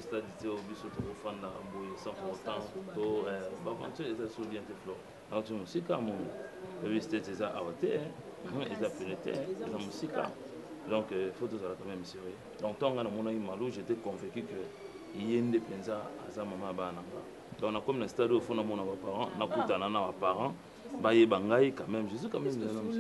stade au biso to fanda mboye sans pourtant to babantu eza so bien te flow donc tu musika mon le stade eza aote eza pelete eza musika donc faut tout ça quand même sérieux donc tant que mon ami Malou j'étais convaincu que yende penza aza mama bana donc on a comme le stade au fond de mon parents na kutana na parents baye bangai quand même Jésus quand même c'est ça normal.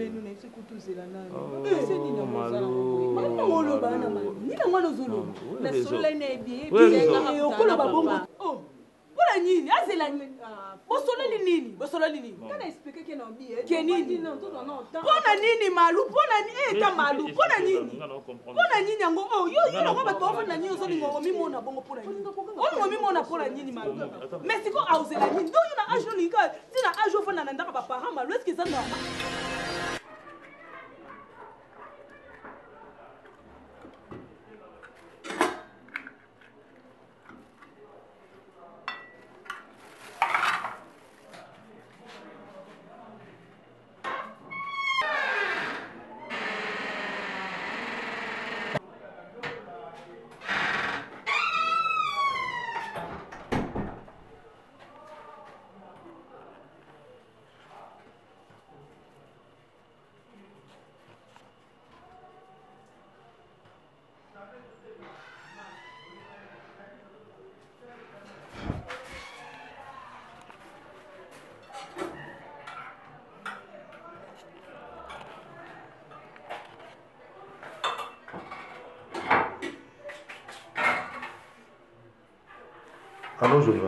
Allô, je vais.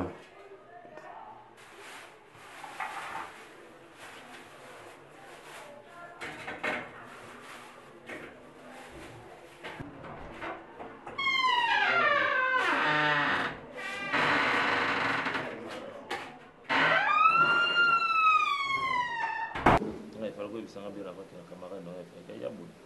Il fallait que vous soyez bien avec un camarade. Il y a beaucoup.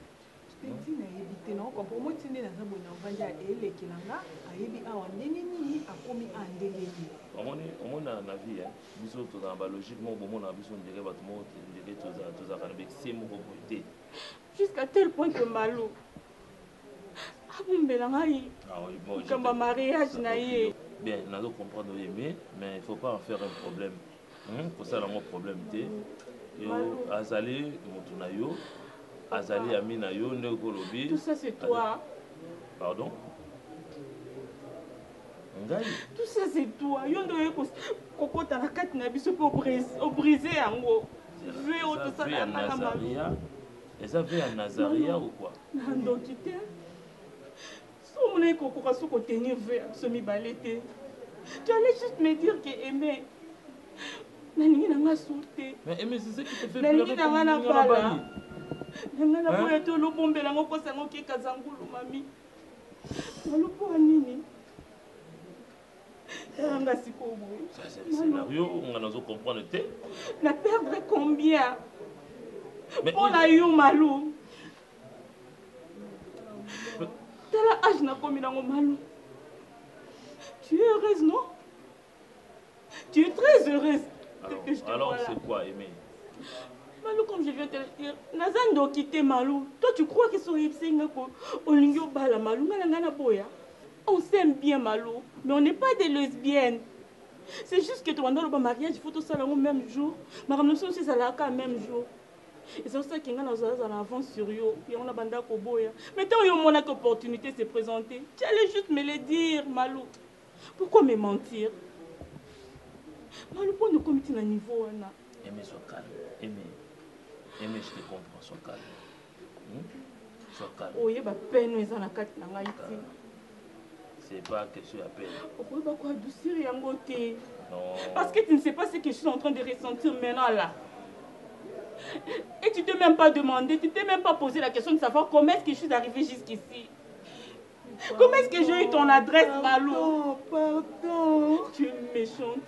Jusqu'à tel point que Malou comme mariage bien, nous allons comprendre mais il ne faut pas en faire un problème. Pour ça, mon problème était Azali Motunayo, Azali Aminayo, Neokolobi. Tout ça, c'est toi. Pardon? Tout ça, c'est toi. Koko la carte n'a pas briser en gros. Et ça fait un Nazaria ou quoi? Non, quitter. Si on est Koko Kasuko tenir vers semi-baleté, tu allais juste me dire que aimé. Mais Aimé, c'est ce qui te fait pleurer comme c'est le scénario, on a comprendre. La perdre combien? On a eu Malou. T'as l'âge n'a commis dans Malou. Tu es heureuse, non? Tu es très heureuse. Alors c'est quoi, Aimé? Malou, comme je viens de te le dire, Nazando quitté Malou. Toi, tu crois que son ipsinga au lingio bala Malou, boya. On s'aime bien, Malou, mais on n'est pas des lesbiennes. C'est juste que toi, dans le mariage, il faut tout ça le même jour. Ma ramenation aussi, ça l'a le même jour. Et c'est pour ça qu'il y a un avance sur eux. Et on a banda koboya. Mais tant qu'il y a une opportunité de se présenter, tu allais juste me le dire, Malou. Pourquoi me mentir? Malou, pour nous commettre à niveau. Aimé, sois calme. Aimé, je te comprends, sois calme. Sois calme. Oh, il y a une peine, ils ont la carte. C'est pas question à peine. Pourquoi quoi doucir et beauté? Non. Parce que tu ne sais pas ce que je suis en train de ressentir maintenant là. Et tu ne t'es même pas demandé, tu ne t'es même pas posé la question de savoir comment est-ce que je suis arrivée jusqu'ici. Comment est-ce que j'ai eu ton adresse, Malou? Pardon. Tu es méchante.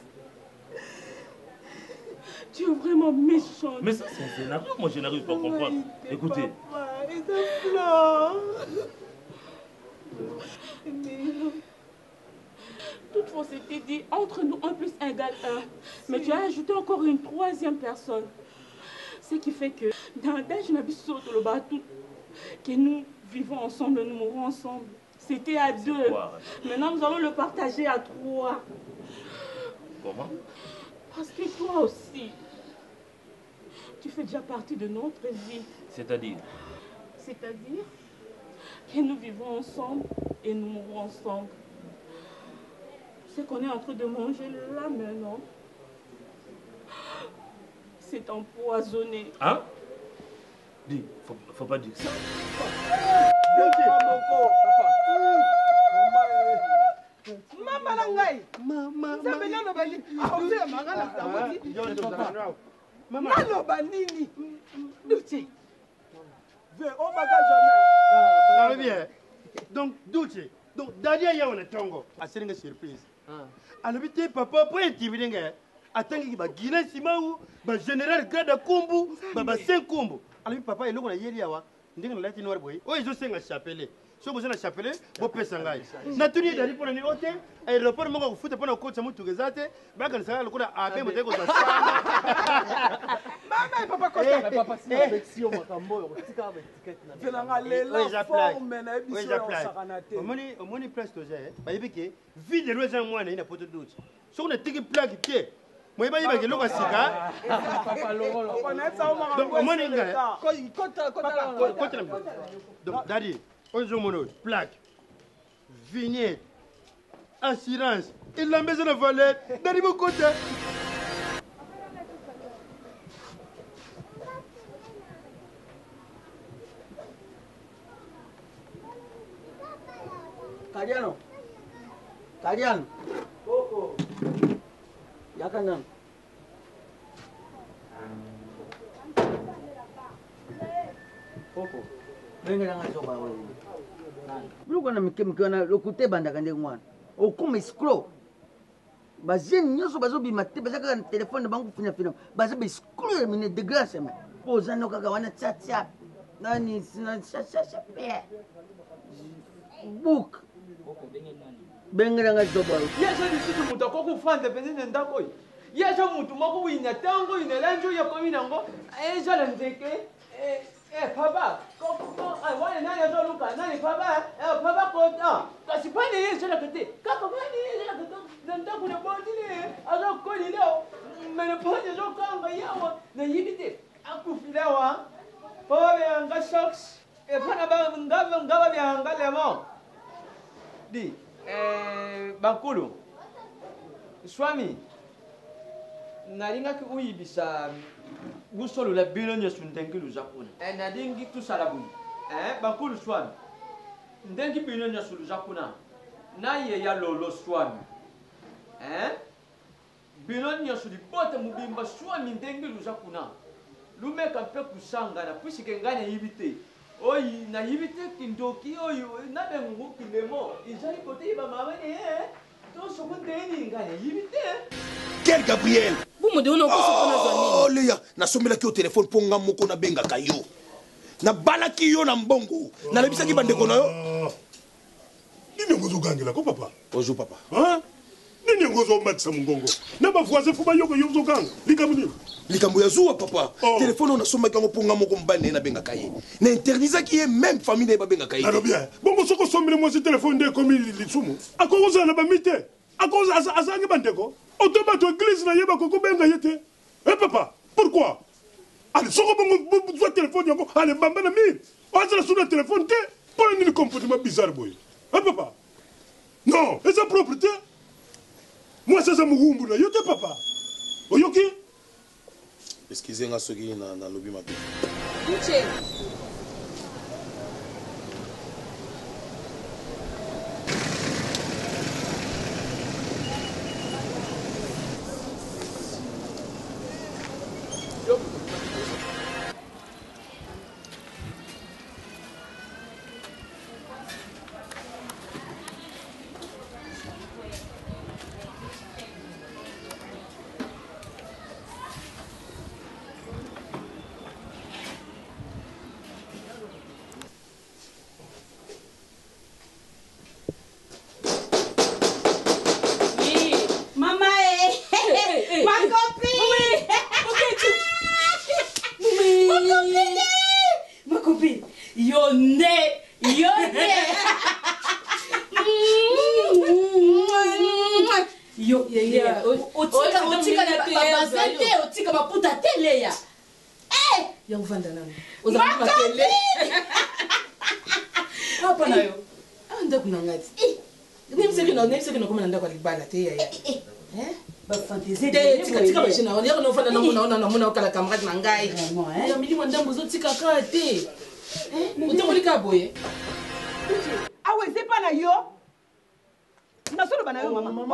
Tu es vraiment méchante. Mais ça, c'est un scénario, moi je n'arrive pas à comprendre. Écoutez. Papa, et ça pleure. Toutefois, c'était dit entre nous 1 plus 1 égale 1. Mais tu as ajouté encore une 3e personne. Ce qui fait que dans l'âge que nous vivons ensemble, nous mourrons ensemble. C'était à 2. Quoi? Maintenant, nous allons le partager à 3. Comment? Parce que toi aussi, tu fais déjà partie de notre vie. C'est-à-dire? C'est-à-dire que nous vivons ensemble et nous mourrons ensemble. Ce qu'on est en train de manger là maintenant, c'est empoisonné. Hein? Dis, faut pas dire ça. Mama langai. Mama. Nalo bani. Aote mangala tamoti. Nalo banini. Douche. Viens, on va jamais. Bien. Donc Douche. Donc Dadia ya on tongo. Asere nga surprise. Alobite papa po intimidenga. Atangi ba Guinée Simau, ba général Gada Kumbu, ba 5 Kumbu. Alobi papa eloko na yeli yawa. Ndenge na lati noir boy. Oyo zo senga chapele. So vous avez chapelé, vous pouvez s'engager. Natuni d'aller pour un hôtel, aéroport, mon foot pour un coach à mon tougazate, bagan ça, le coup à Abé, mon dégo. Maman, papa, papa, c'est affection, ma cambo, c'est au moins, place de j'ai, bah, il que vide de l'ouest en moi, il n'a pas de doute. Si on a tigé plaque qui est, moi, il va y avoir le Sika. Donc, au moins, donc, Daddy. Plaque, vignette, assurance, il l'a mis dans la valette, dans mon côté. Cariano. Cariano. Coco. Yakanan. Coco. Venga nga soba wewe. Luko na mikemikana lokute bandaka ndenge mwana. Okuma escroc. Bazeni nyoso bazobima te bazaka na telefone na bangu fina fina. Bazabe escroc ya mine de grâce mais. Poza no kaka wana chat chat. Nani sina chat chat pe. Book. Benga nga soba wewe. Yesha disitu mutu akoko fanda penzene ndako yi. Yesha mutu moko winya tango inelanjo ya komina ngo. Eja la ndeke. Papa, wale nani azoluka nani papa papa kota kasi pani yeye jana kete kaka pani yeye jana kete nanda kuna bodi le azokoli leo mene poni azokanga yawa na yibite akufilewa papa yanga shocks pana ba ngaba byanga lemo di bakulu swami nalinga ki uyibisa gusolo la bilonya sundengi luzakuna nadingi tusalabu bakulu swami ndengi bilonya suluzakuna naye ya lolo swami bilonya sulibota mubimba swami ndengi luzakuna lumeka mpe kusangana puisike ngana yibite oyi na yibite kindoki oyi nabe ngu kilemo izali kote iba mamane to sokundeni ngana yibite Quel Gabriel? Oh, Léa, na sombela ki au téléphone pour nga moko na benga kayo. Na balaki yo na mbongo. Na lebisa ki bandeko na yo. Nini ngozo gangela ko papa? Bonjour papa. Hein? Nini ngozo matsa mungongo. Na ba voisin fuba yoko yozo gang. Likamuni. Likambo ya zuwa papa. Téléphone na somba kango pour nga moko mbane na benga kaye. Na interdisa ki ye même famille na benga kaye. Alors bien. Bongo soko sombele mo ce téléphone de comme litsumu. Akoza na ba mite. Akoza azangi bandeko. Automato église na yeba koko benga yete. Papa, pourquoi? Allez, soko bongo besoin téléphone yango, allez bamba na mine. On a sur le téléphone te. Pour un comportement bizarre boy. Papa. Non, et sa propreté. Moi c'est ça mugumbu na yote papa. Oyoki? Excusez-moi soki na lobby matin. Douche. ta télé ya. Eh, ya uvanda nani? Oza ma télé. Papa na yo. Anda kuna ngati. Nimse kino koma nanda kwa libala te ya. Ba fantaisie de tika bashina on yako no fana na muna okala camarade na ngai. Ya milimo ndambo zo tika ka te. Utamulika boye. Awe c'est pas na yo. Nasolo bana yo maman.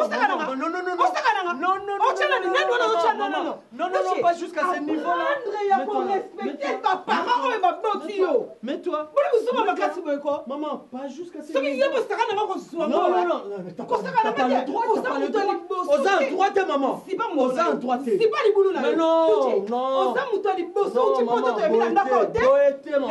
Non, pas jusqu'à ce niveau-là. Respectez papa. Mets-toi. Maman, pas jusqu'à ce niveau. Non. T'as pas le droit. Aux droite, maman. C'est pas moi. Aux droite. C'est pas les boulots là. Mais non. Aux maman.